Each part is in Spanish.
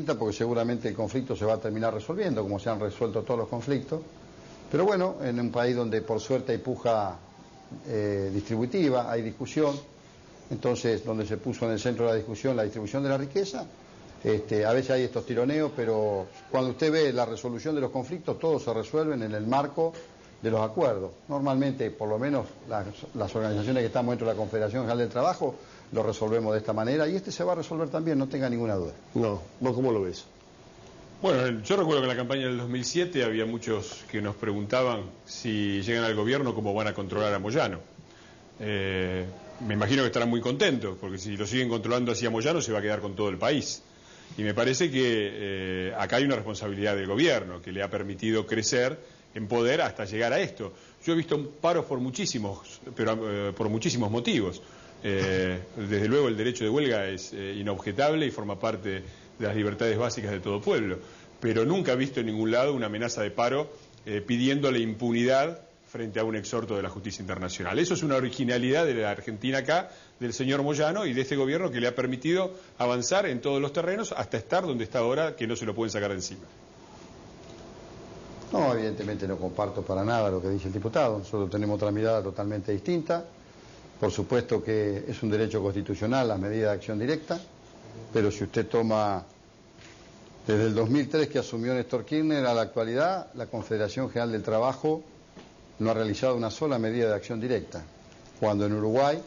porque seguramente el conflicto se va a terminar resolviendo, como se han resuelto todos los conflictos. Pero bueno, en un país donde por suerte hay puja distributiva, hay discusión, entonces donde se puso en el centro de la discusión la distribución de la riqueza, a veces hay estos tironeos, pero cuando usted ve la resolución de los conflictos, todos se resuelven en el marco de los acuerdos. Normalmente, por lo menos las organizaciones que estamos dentro de la Confederación General del Trabajo, lo resolvemos de esta manera, y se va a resolver también, no tenga ninguna duda. No, ¿vos cómo lo ves? Bueno, yo recuerdo que en la campaña del 2007 había muchos que nos preguntaban si llegan al gobierno cómo van a controlar a Moyano. Me imagino que estarán muy contentos, porque si lo siguen controlando así a Moyano se va a quedar con todo el país. Y me parece que acá hay una responsabilidad del gobierno que le ha permitido crecer en poder hasta llegar a esto. Yo he visto paros por muchísimos motivos. Desde luego el derecho de huelga es inobjetable y forma parte de las libertades básicas de todo pueblo, pero nunca he visto en ningún lado una amenaza de paro pidiéndole impunidad frente a un exhorto de la justicia internacional. Eso es una originalidad de la Argentina acá, del señor Moyano y de este gobierno que le ha permitido avanzar en todos los terrenos hasta estar donde está ahora, que no se lo pueden sacar de encima. No, evidentemente no comparto para nada lo que dice el diputado. Nosotros tenemos otra mirada totalmente distinta. Por supuesto que es un derecho constitucional las medidas de acción directa, pero si usted toma desde el 2003 que asumió Néstor Kirchner a la actualidad, la Confederación General del Trabajo no ha realizado una sola medida de acción directa, cuando en Uruguay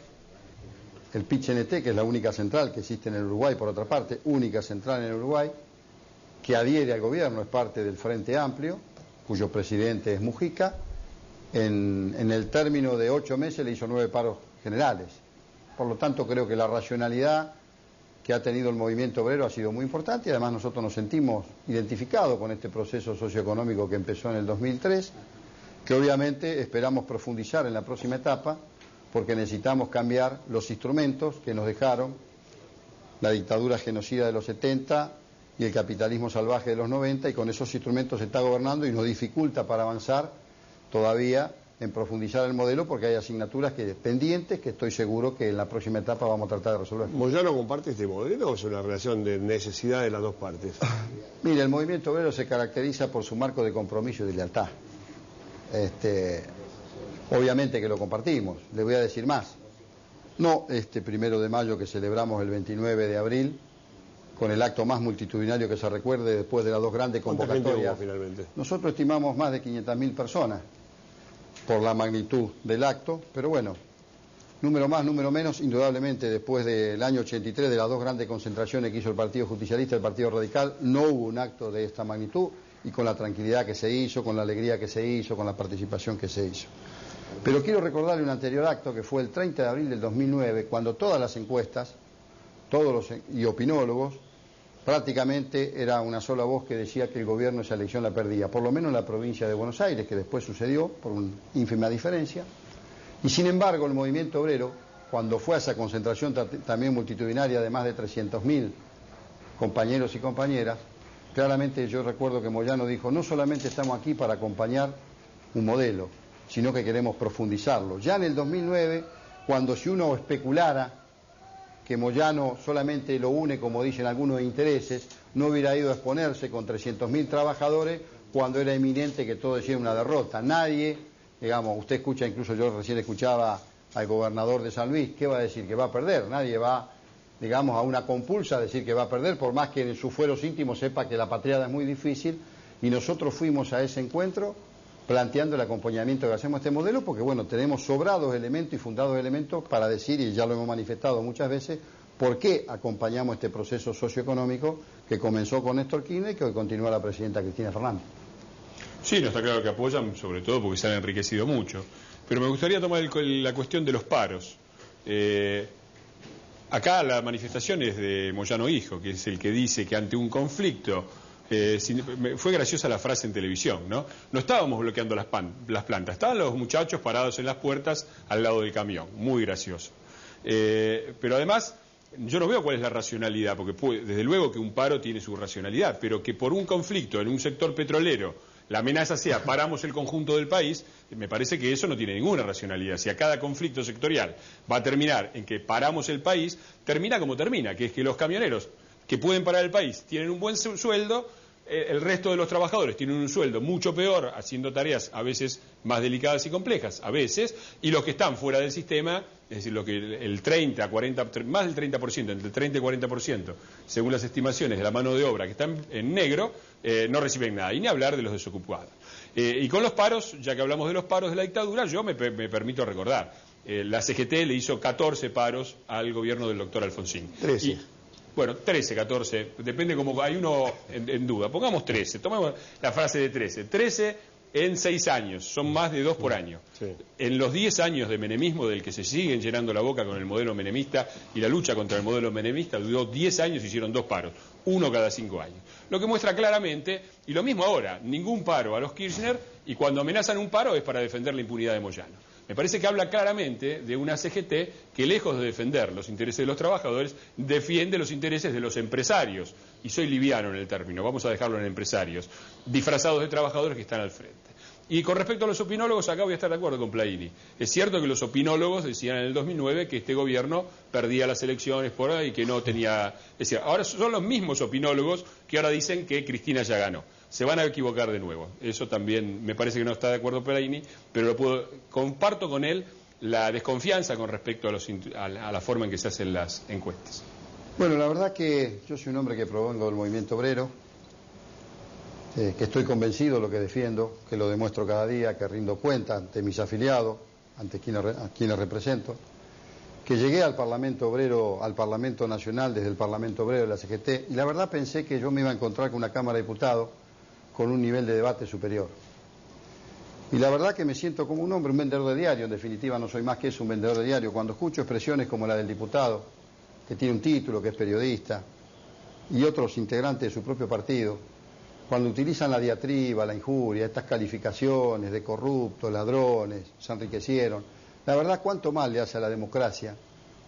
el PIT-CNT, que es la única central que existe en el Uruguay, por otra parte, única central en el Uruguay, que adhiere al gobierno, es parte del Frente Amplio, cuyo presidente es Mujica, en el término de 8 meses le hizo 9 paros generales. Por lo tanto, creo que la racionalidad que ha tenido el movimiento obrero ha sido muy importante y además nosotros nos sentimos identificados con este proceso socioeconómico que empezó en el 2003, que obviamente esperamos profundizar en la próxima etapa porque necesitamos cambiar los instrumentos que nos dejaron la dictadura genocida de los 70 y el capitalismo salvaje de los 90, y con esos instrumentos se está gobernando y nos dificulta para avanzar todavía en profundizar el modelo porque hay asignaturas pendientes que estoy seguro que en la próxima etapa vamos a tratar de resolver. ¿Moyano comparte este modelo o es una relación de necesidad de las dos partes? Mire, el movimiento obrero se caracteriza por su marco de compromiso y de lealtad. Obviamente que lo compartimos, le voy a decir más. No este 1 de mayo que celebramos el 29 de abril, con el acto más multitudinario que se recuerde después de las dos grandes convocatorias. Finalmente? Nosotros estimamos más de 500.000 personas por la magnitud del acto, pero bueno, número más, número menos, indudablemente después del año 83, de las dos grandes concentraciones que hizo el Partido Justicialista y el Partido Radical, no hubo un acto de esta magnitud y con la tranquilidad que se hizo, con la alegría que se hizo, con la participación que se hizo. Pero quiero recordarle un anterior acto que fue el 30 de abril del 2009, cuando todas las encuestas, y opinólogos, prácticamente era una sola voz que decía que el gobierno esa elección la perdía, por lo menos en la provincia de Buenos Aires, que después sucedió por una ínfima diferencia. Y sin embargo el movimiento obrero, cuando fue a esa concentración también multitudinaria de más de 300.000 compañeros y compañeras, claramente yo recuerdo que Moyano dijo, no solamente estamos aquí para acompañar un modelo, sino que queremos profundizarlo. Ya en el 2009, cuando si uno especulara que Moyano solamente lo une, como dicen algunos, intereses, no hubiera ido a exponerse con 300.000 trabajadores cuando era inminente que todo decía una derrota. Nadie, digamos, usted escucha, incluso yo recién escuchaba al gobernador de San Luis, ¿qué va a decir? Que va a perder. Nadie va, digamos, a una compulsa a decir que va a perder, por más que en sus fueros íntimos sepa que la patriada es muy difícil, y nosotros fuimos a ese encuentro planteando el acompañamiento que hacemos a este modelo, porque bueno, tenemos sobrados elementos y fundados elementos para decir, y ya lo hemos manifestado muchas veces, por qué acompañamos este proceso socioeconómico que comenzó con Néstor Kirchner y que hoy continúa la presidenta Cristina Fernández. Sí, no está claro que apoyan, sobre todo porque se han enriquecido mucho. Pero me gustaría tomar la cuestión de los paros. Acá la manifestación es de Moyano Hijo, que es el que dice que ante un conflicto... fue graciosa la frase en televisión, ¿no? No estábamos bloqueando las plantas, estaban los muchachos parados en las puertas al lado del camión, muy gracioso. Pero además, yo no veo cuál es la racionalidad, porque desde luego que un paro tiene su racionalidad, pero que por un conflicto en un sector petrolero la amenaza sea paramos el conjunto del país, me parece que eso no tiene ninguna racionalidad. Si a cada conflicto sectorial va a terminar en que paramos el país, termina como termina, que es que los camioneros que pueden parar el país tienen un buen sueldo, el resto de los trabajadores tienen un sueldo mucho peor, haciendo tareas a veces más delicadas y complejas, a veces, y los que están fuera del sistema, es decir, lo que el 30, 40, más del 30%, entre el 30 y 40%, según las estimaciones de la mano de obra que están en negro, no reciben nada, y ni hablar de los desocupados. Y con los paros, ya que hablamos de los paros de la dictadura, yo me permito recordar, la CGT le hizo 14 paros al gobierno del doctor Alfonsín. 13. Bueno, 13, 14, depende como hay uno en duda. Pongamos 13, tomemos la frase de 13. 13 en 6 años, son más de 2 por año. Sí. En los 10 años de menemismo, del que se siguen llenando la boca con el modelo menemista y la lucha contra el modelo menemista, duró 10 años y hicieron 2 paros, uno cada 5 años. Lo que muestra claramente, y lo mismo ahora, ningún paro a los Kirchner, y cuando amenazan un paro es para defender la impunidad de Moyano. Me parece que habla claramente de una CGT que, lejos de defender los intereses de los trabajadores, defiende los intereses de los empresarios. Y soy liviano en el término, vamos a dejarlo en empresarios, disfrazados de trabajadores que están al frente. Y con respecto a los opinólogos, acá voy a estar de acuerdo con Plaini. Es cierto que los opinólogos decían en el 2009 que este gobierno perdía las elecciones por ahí y que no tenía... Es decir, ahora son los mismos opinólogos que ahora dicen que Cristina ya ganó. Se van a equivocar de nuevo. Eso también me parece que no está de acuerdo Plaini, pero comparto con él la desconfianza con respecto a la forma en que se hacen las encuestas. Bueno, la verdad que yo soy un hombre que provengo del movimiento obrero, que estoy convencido de lo que defiendo, que lo demuestro cada día, que rindo cuenta ante mis afiliados, ante quienes represento, que llegué al Parlamento Obrero, al Parlamento Nacional desde el Parlamento Obrero de la CGT, y la verdad pensé que yo me iba a encontrar con una Cámara de Diputados con un nivel de debate superior. Y la verdad que me siento como un hombre, un vendedor de diario, en definitiva no soy más que eso, un vendedor de diario. Cuando escucho expresiones como la del diputado, que tiene un título, que es periodista, y otros integrantes de su propio partido, cuando utilizan la diatriba, la injuria, estas calificaciones de corruptos, ladrones, se enriquecieron, la verdad cuánto mal le hace a la democracia,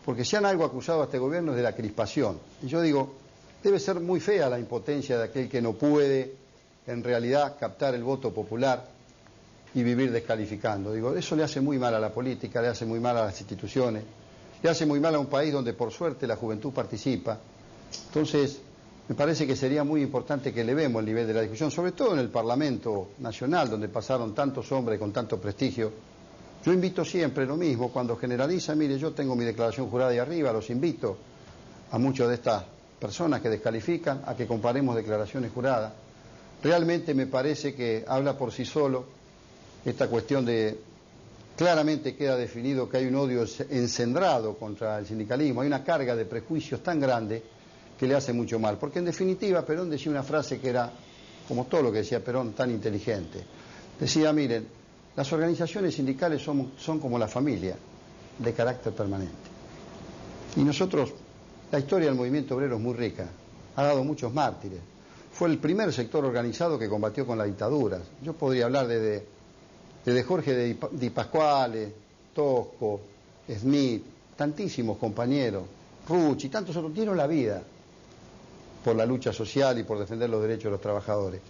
porque si han algo acusado a este gobierno es de la crispación. Y yo digo, debe ser muy fea la impotencia de aquel que no puede en realidad captar el voto popular y vivir descalificando. Digo, eso le hace muy mal a la política, le hace muy mal a las instituciones, le hace muy mal a un país donde por suerte la juventud participa. Entonces, me parece que sería muy importante que elevemos el nivel de la discusión, sobre todo en el Parlamento Nacional, donde pasaron tantos hombres con tanto prestigio. Yo invito siempre lo mismo, cuando generaliza, mire, yo tengo mi declaración jurada ahí arriba, los invito a muchas de estas personas que descalifican a que comparemos declaraciones juradas. Realmente me parece que habla por sí solo esta cuestión de... Claramente queda definido que hay un odio encendrado contra el sindicalismo, hay una carga de prejuicios tan grande que le hace mucho mal. Porque en definitiva Perón decía una frase que era, como todo lo que decía Perón, tan inteligente. Decía, miren, las organizaciones sindicales son como la familia, de carácter permanente. Y nosotros, la historia del movimiento obrero es muy rica, ha dado muchos mártires. Fue el primer sector organizado que combatió con la dictadura. Yo podría hablar desde Jorge Di Pasquale, Tosco, Smith, tantísimos compañeros, Rucci, tantos otros, dieron la vida por la lucha social y por defender los derechos de los trabajadores.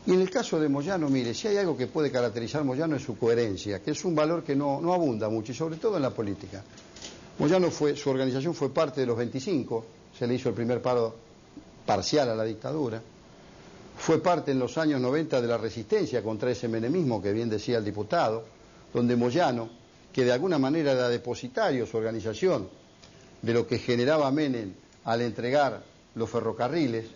Y en el caso de Moyano, mire, si hay algo que puede caracterizar a Moyano es su coherencia, que es un valor que no abunda mucho, y sobre todo en la política. Moyano su organización fue parte de los 25, se le hizo el primer paro parcial a la dictadura, fue parte en los años 90 de la resistencia contra ese menemismo que bien decía el diputado, donde Moyano, que de alguna manera era depositario su organización de lo que generaba Menem al entregar los ferrocarriles,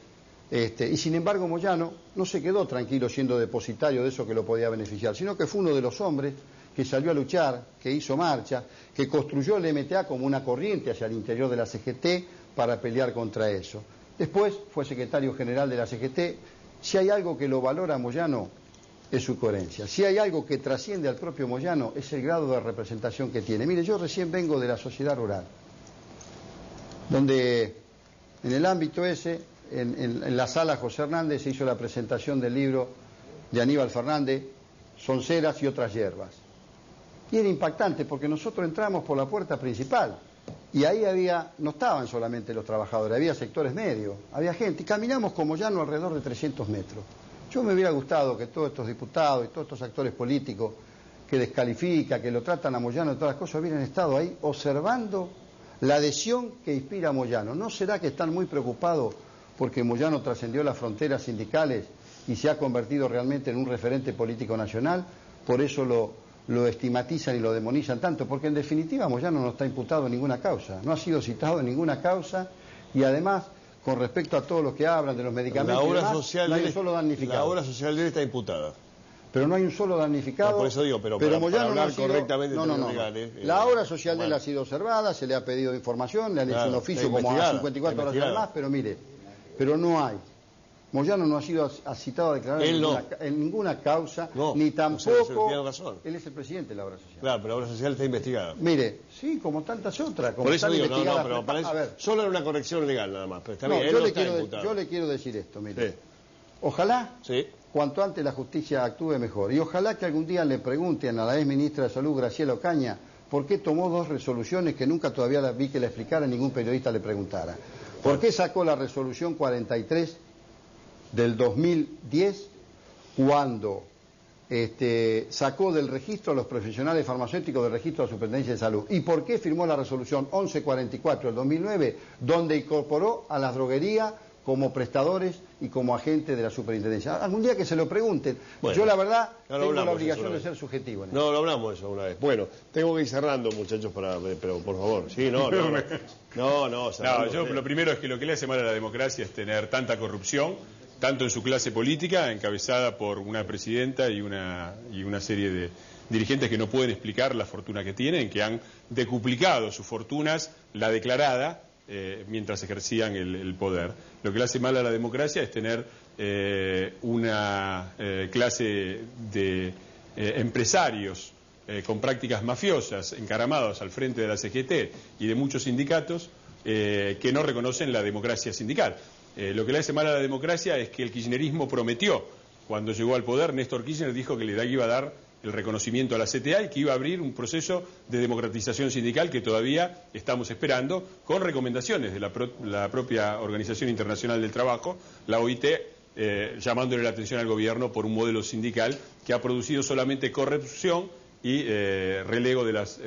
y sin embargo Moyano no se quedó tranquilo siendo depositario de eso que lo podía beneficiar, sino que fue uno de los hombres que salió a luchar, que hizo marcha, que construyó el MTA como una corriente hacia el interior de la CGT para pelear contra eso. Después fue secretario general de la CGT. Si hay algo que lo valora Moyano es su coherencia. Si hay algo que trasciende al propio Moyano es el grado de representación que tiene. Mire, yo recién vengo de la sociedad rural, donde en el ámbito ese, en la sala José Hernández, se hizo la presentación del libro de Aníbal Fernández, Sonceras y otras hierbas. Y era impactante porque nosotros entramos por la puerta principal y ahí no estaban solamente los trabajadores, había sectores medios, había gente, y caminamos como llano alrededor de 300 metros. Yo me hubiera gustado que todos estos diputados y todos estos actores políticos que descalifican, que lo tratan a Moyano y todas las cosas, hubieran estado ahí observando la adhesión que inspira a Moyano. ¿No será que están muy preocupados porque Moyano trascendió las fronteras sindicales y se ha convertido realmente en un referente político nacional? Por eso lo estigmatizan y lo demonizan tanto, porque en definitiva Moyano no está imputado en ninguna causa, no ha sido citado en ninguna causa, y además, con respecto a todos los que hablan de los medicamentos, no hay un solo damnificado. La obra social de él está imputada. Pero no hay un solo damnificado. No, por eso digo, pero Moyano para hablar no ha sido, correctamente no. La obra social de él ha sido observada, se le ha pedido información, le han hecho un oficio como a 54 horas además, pero mire, pero no hay. Moyano no ha sido citado a declarar en ninguna causa, ni tampoco... Tiene razón. Él es el presidente de la obra social. Claro, pero la obra social está investigada. Mire, sí, como tantas otras. Como por eso digo, pero para eso, solo era una corrección legal nada más. Pero está bien, yo le quiero decir esto, mire. Sí. Ojalá cuanto antes la justicia actúe mejor. Y ojalá que algún día le pregunten a la ex ministra de Salud, Graciela Ocaña, por qué tomó 2 resoluciones que nunca todavía vi que le explicara, ningún periodista le preguntara. ¿Por qué sacó la resolución 43 del 2010 cuando sacó del registro a los profesionales farmacéuticos del registro de la Superintendencia de Salud? ¿Y por qué firmó la resolución 1144 del 2009 donde incorporó a las droguerías como prestadores y como agentes de la superintendencia? Algún día que se lo pregunten. Bueno, yo la verdad tengo la obligación de ser subjetivo. No, lo hablamos eso una vez. Bueno, tengo que ir cerrando, muchachos, pero por favor. Sí, no, yo lo primero es que lo que le hace mal a la democracia es tener tanta corrupción, tanto en su clase política, encabezada por una presidenta y una serie de dirigentes que no pueden explicar la fortuna que tienen, que han decuplicado sus fortunas, la declarada, mientras ejercían el poder. Lo que le hace mal a la democracia es tener una clase de empresarios con prácticas mafiosas encaramados al frente de la CGT y de muchos sindicatos que no reconocen la democracia sindical. Lo que le hace mal a la democracia es que el kirchnerismo prometió, cuando llegó al poder, Néstor Kirchner dijo que le iba a dar el reconocimiento a la CTA y que iba a abrir un proceso de democratización sindical que todavía estamos esperando, con recomendaciones de la propia Organización Internacional del Trabajo, la OIT, llamándole la atención al gobierno por un modelo sindical que ha producido solamente corrupción y relego de los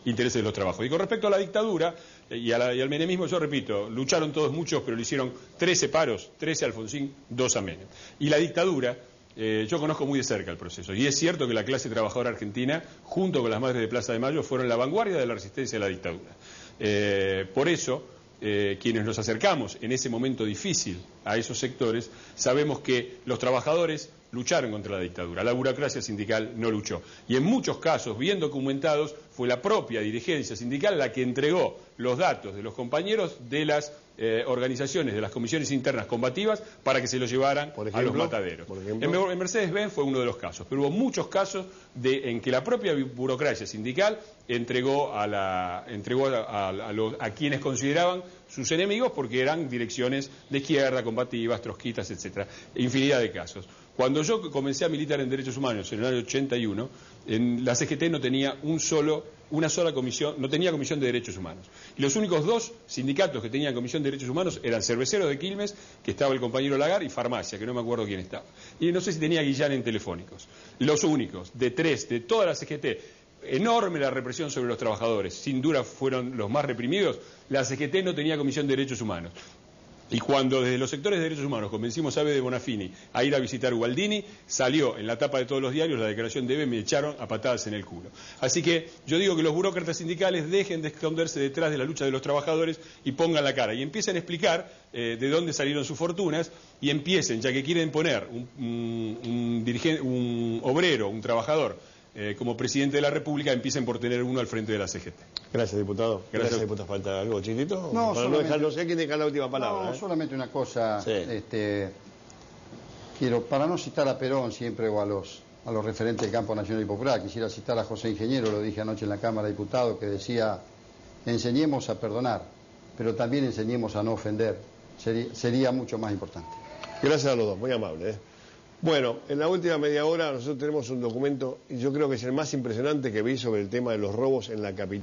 intereses de los trabajos. Y con respecto a la dictadura y al menemismo, yo repito, lucharon todos muchos, pero le hicieron 13 paros, 13 a Alfonsín, 2 a Menem. Y la dictadura, yo conozco muy de cerca el proceso, y es cierto que la clase trabajadora argentina, junto con las madres de Plaza de Mayo, fueron la vanguardia de la resistencia a la dictadura. Por eso, quienes nos acercamos en ese momento difícil a esos sectores, sabemos que los trabajadores lucharon contra la dictadura, la burocracia sindical no luchó. Y en muchos casos, bien documentados, fue la propia dirigencia sindical la que entregó los datos de los compañeros de las organizaciones, de las comisiones internas combativas, para que se los llevaran a los mataderos. En Mercedes-Benz fue uno de los casos, pero hubo muchos casos en que la propia burocracia sindical entregó a quienes consideraban sus enemigos, porque eran direcciones de izquierda, combativas, trotskistas, etcétera. Infinidad de casos. Cuando yo comencé a militar en derechos humanos en el año 81, la CGT no tenía una sola comisión, no tenía comisión de derechos humanos. Y los únicos 2 sindicatos que tenían comisión de derechos humanos eran Cerveceros de Quilmes, que estaba el compañero Lagar, y Farmacia, que no me acuerdo quién estaba. Y no sé si tenía Guillán en Telefónicos. Los únicos, de toda la CGT. Enorme la represión sobre los trabajadores, sin duda fueron los más reprimidos. La CGT no tenía comisión de derechos humanos. Y cuando desde los sectores de derechos humanos convencimos a Ebe de Bonafini a ir a visitar Ubaldini, salió en la tapa de todos los diarios la declaración de Ebe, me echaron a patadas en el culo. Así que yo digo que los burócratas sindicales dejen de esconderse detrás de la lucha de los trabajadores y pongan la cara y empiecen a explicar de dónde salieron sus fortunas, y empiecen, ya que quieren poner un obrero, un trabajador, como presidente de la República, empiecen por tener uno al frente de la CGT. Gracias, diputado. Gracias, diputado. ¿Falta algo chiquitito? No, no sé quién deja la última palabra. No, solamente una cosa. Sí. Quiero, para no citar a Perón siempre o a los referentes del campo nacional y popular, quisiera citar a José Ingeniero, lo dije anoche en la Cámara de Diputados, que decía: enseñemos a perdonar, pero también enseñemos a no ofender. Sería mucho más importante. Gracias a los dos, muy amable. Bueno, en la última media hora nosotros tenemos un documento, y yo creo que es el más impresionante que vi sobre el tema de los robos en la capital.